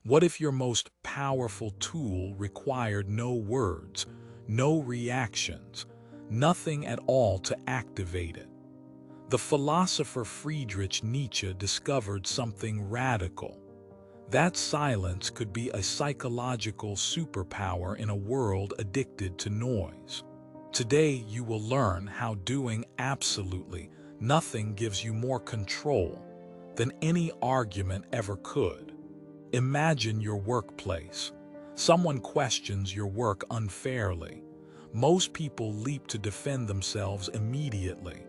What if your most powerful tool required no words, no reactions, nothing at all to activate it? The philosopher Friedrich Nietzsche discovered something radical. That silence could be a psychological superpower in a world addicted to noise. Today, you will learn how doing absolutely nothing gives you more control than any argument ever could. Imagine your workplace. Someone questions your work unfairly. Most people leap to defend themselves immediately.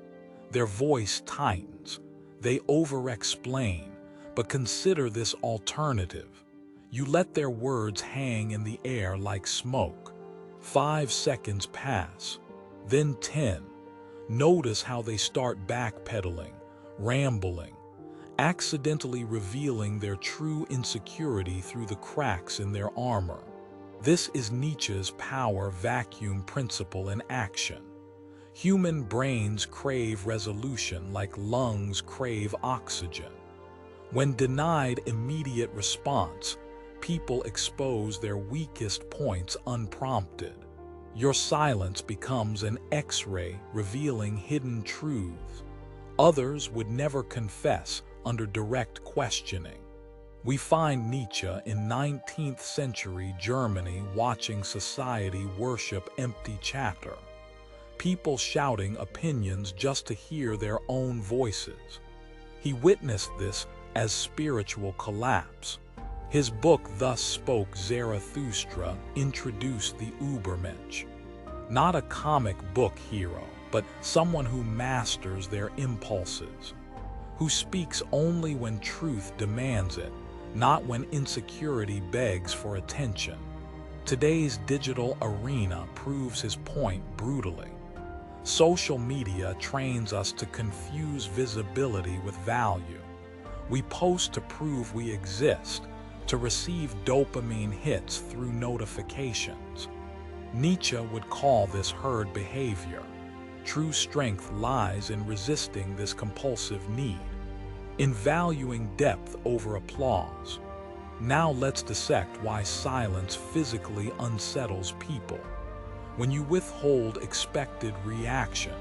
Their voice tightens. They over-explain. But consider this alternative. You let their words hang in the air like smoke. 5 seconds pass, then 10. Notice how they start backpedaling, rambling, accidentally revealing their true insecurity through the cracks in their armor. This is Nietzsche's power vacuum principle in action. Human brains crave resolution like lungs crave oxygen. When denied immediate response, people expose their weakest points unprompted. Your silence becomes an X-ray revealing hidden truths. Others would never confess under direct questioning. We find Nietzsche in 19th century Germany watching society worship empty chatter. People shouting opinions just to hear their own voices. He witnessed this as spiritual collapse. His book Thus Spoke Zarathustra introduced the Übermensch. Not a comic book hero, but someone who masters their impulses, who speaks only when truth demands it, not when insecurity begs for attention. Today's digital arena proves his point brutally. Social media trains us to confuse visibility with value. We post to prove we exist, to receive dopamine hits through notifications. Nietzsche would call this herd behavior. True strength lies in resisting this compulsive need, in valuing depth over applause. Now let's dissect why silence physically unsettles people. When you withhold expected reaction,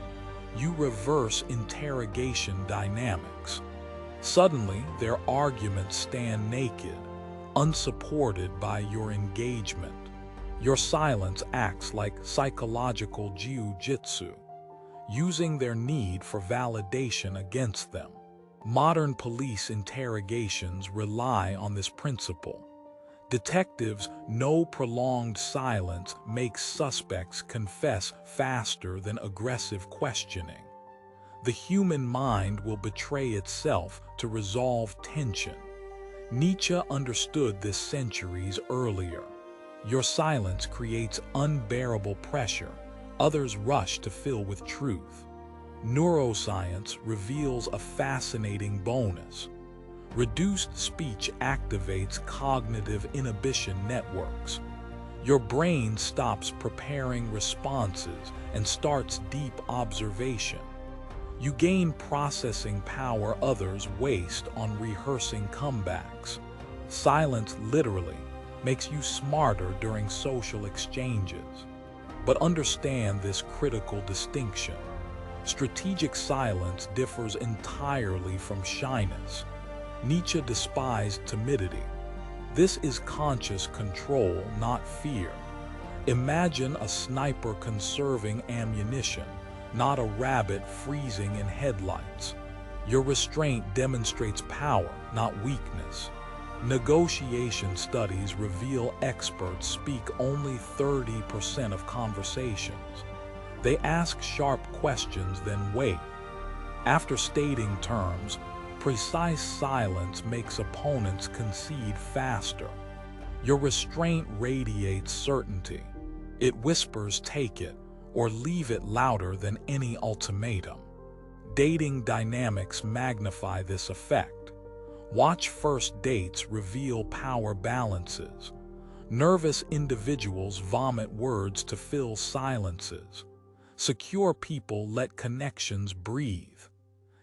you reverse interrogation dynamics. Suddenly, their arguments stand naked, unsupported by your engagement. Your silence acts like psychological jiu-jitsu, using their need for validation against them. Modern police interrogations rely on this principle. Detectives know prolonged silence makes suspects confess faster than aggressive questioning. The human mind will betray itself to resolve tension. Nietzsche understood this centuries earlier. Your silence creates unbearable pressure. Others rush to fill with truth. Neuroscience reveals a fascinating bonus. Reduced speech activates cognitive inhibition networks. Your brain stops preparing responses and starts deep observation. You gain processing power others waste on rehearsing comebacks. Silence literally makes you smarter during social exchanges. But understand this critical distinction. Strategic silence differs entirely from shyness. Nietzsche despised timidity. This is conscious control, not fear. Imagine a sniper conserving ammunition, not a rabbit freezing in headlights. Your restraint demonstrates power, not weakness. Negotiation studies reveal experts speak only 30% of conversations. They ask sharp questions, then wait. After stating terms, precise silence makes opponents concede faster. Your restraint radiates certainty. It whispers, "Take it," or "leave it," louder than any ultimatum. Dating dynamics magnify this effect. Watch first dates reveal power balances. Nervous individuals vomit words to fill silences. Secure people let connections breathe.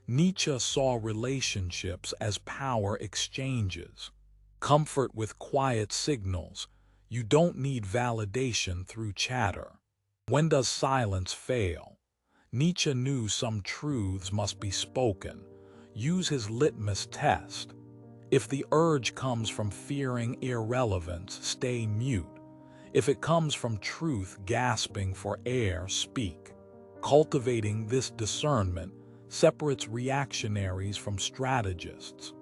Nietzsche saw relationships as power exchanges. Comfort with quiet signals. You don't need validation through chatter. When does silence fail? Nietzsche knew some truths must be spoken. Use his litmus test. If the urge comes from fearing irrelevance, stay mute. If it comes from truth gasping for air, speak. Cultivating this discernment separates reactionaries from strategists.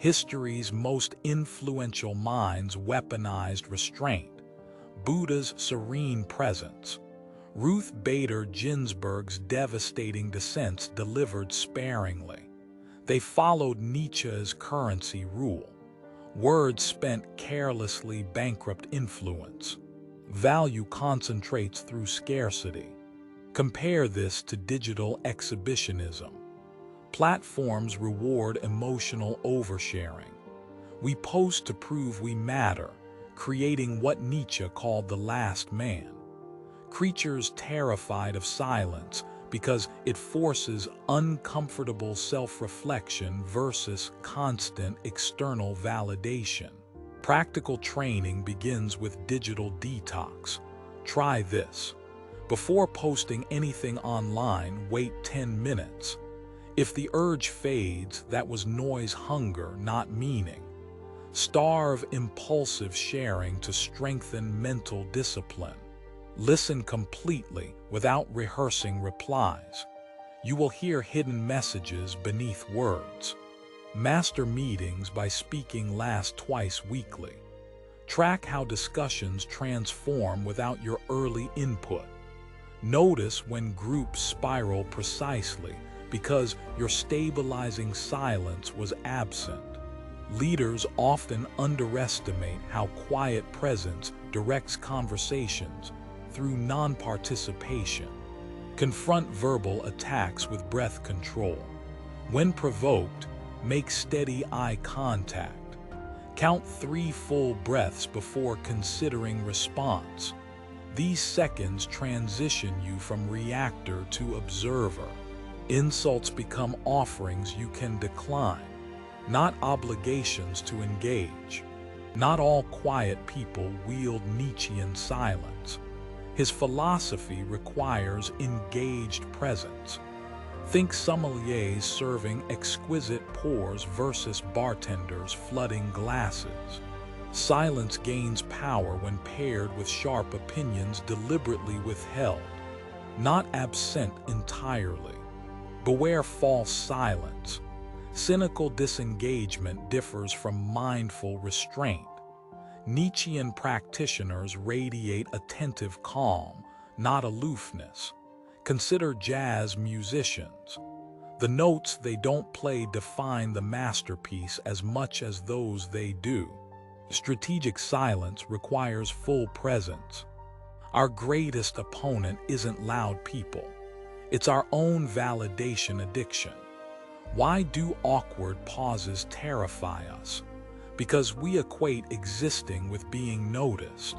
History's most influential minds weaponized restraint. Buddha's serene presence. Ruth Bader Ginsburg's devastating dissents delivered sparingly. They followed Nietzsche's currency rule. Words spent carelessly bankrupt influence. Value concentrates through scarcity. Compare this to digital exhibitionism. Platforms reward emotional oversharing. We post to prove we matter, creating what Nietzsche called the last man. Creatures terrified of silence because it forces uncomfortable self-reflection versus constant external validation. Practical training begins with digital detox. Try this. Before posting anything online, wait 10 minutes. If the urge fades, that was noise hunger, not meaning. Starve impulsive sharing to strengthen mental discipline. Listen completely without rehearsing replies. You will hear hidden messages beneath words. Master meetings by speaking last twice weekly. Track how discussions transform without your early input. Notice when groups spiral precisely because your stabilizing silence was absent. Leaders often underestimate how quiet presence directs conversations through non-participation. Confront verbal attacks with breath control. When provoked, make steady eye contact. Count 3 full breaths before considering response. These seconds transition you from reactor to observer. Insults become offerings you can decline, not obligations to engage. Not all quiet people wield Nietzschean silence. His philosophy requires engaged presence. Think sommeliers serving exquisite pours versus bartenders flooding glasses. Silence gains power when paired with sharp opinions deliberately withheld, not absent entirely. Beware false silence. Cynical disengagement differs from mindful restraint. Nietzschean practitioners radiate attentive calm, not aloofness. Consider jazz musicians. The notes they don't play define the masterpiece as much as those they do. Strategic silence requires full presence. Our greatest opponent isn't loud people. It's our own validation addiction. Why do awkward pauses terrify us? Because we equate existing with being noticed.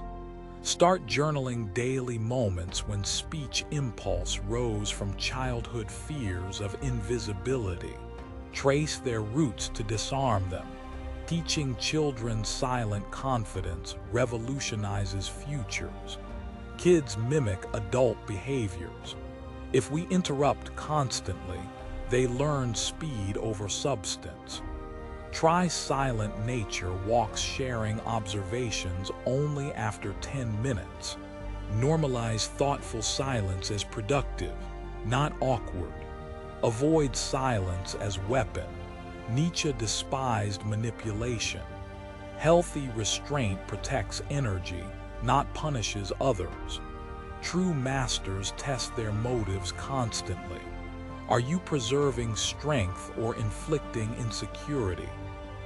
Start journaling daily moments when speech impulse rose from childhood fears of invisibility. Trace their roots to disarm them. Teaching children silent confidence revolutionizes futures. Kids mimic adult behaviors. If we interrupt constantly, they learn speed over substance. Try silent nature walks sharing observations only after 10 minutes. Normalize thoughtful silence as productive, not awkward. Avoid silence as weapon. Nietzsche despised manipulation. Healthy restraint protects energy, not punishes others. True masters test their motives constantly. Are you preserving strength or inflicting insecurity?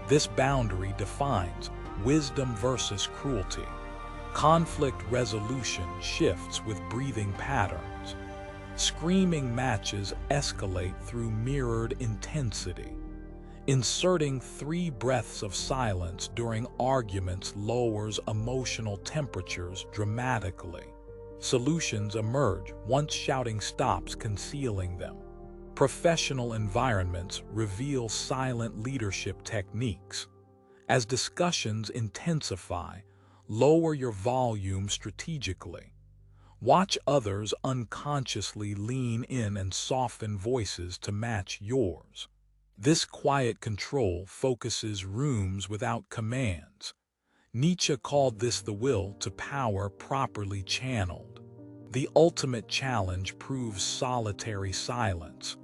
This boundary defines wisdom versus cruelty. Conflict resolution shifts with breathing patterns. Screaming matches escalate through mirrored intensity. Inserting 3 breaths of silence during arguments lowers emotional temperatures dramatically. Solutions emerge once shouting stops concealing them. Professional environments reveal silent leadership techniques. As discussions intensify, lower your volume strategically. Watch others unconsciously lean in and soften voices to match yours. This quiet control focuses rooms without commands. Nietzsche called this the will to power properly channeled. The ultimate challenge proves solitary silence.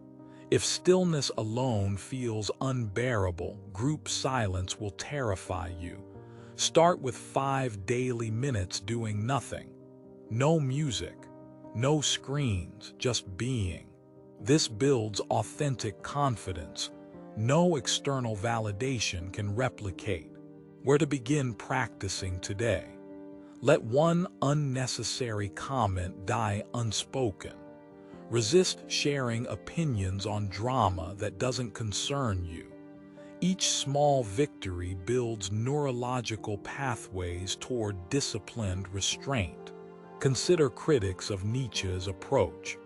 If stillness alone feels unbearable, group silence will terrify you. Start with 5 daily minutes doing nothing. No music, no screens, just being. This builds authentic confidence. No external validation can replicate. Where to begin practicing today? Let one unnecessary comment die unspoken. Resist sharing opinions on drama that doesn't concern you. Each small victory builds neurological pathways toward disciplined restraint. Consider critics of Nietzsche's approach.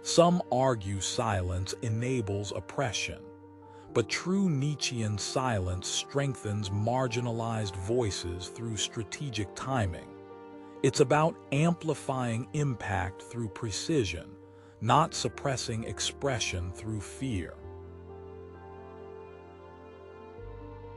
Some argue silence enables oppression, but true Nietzschean silence strengthens marginalized voices through strategic timing. It's about amplifying impact through precision, not suppressing expression through fear.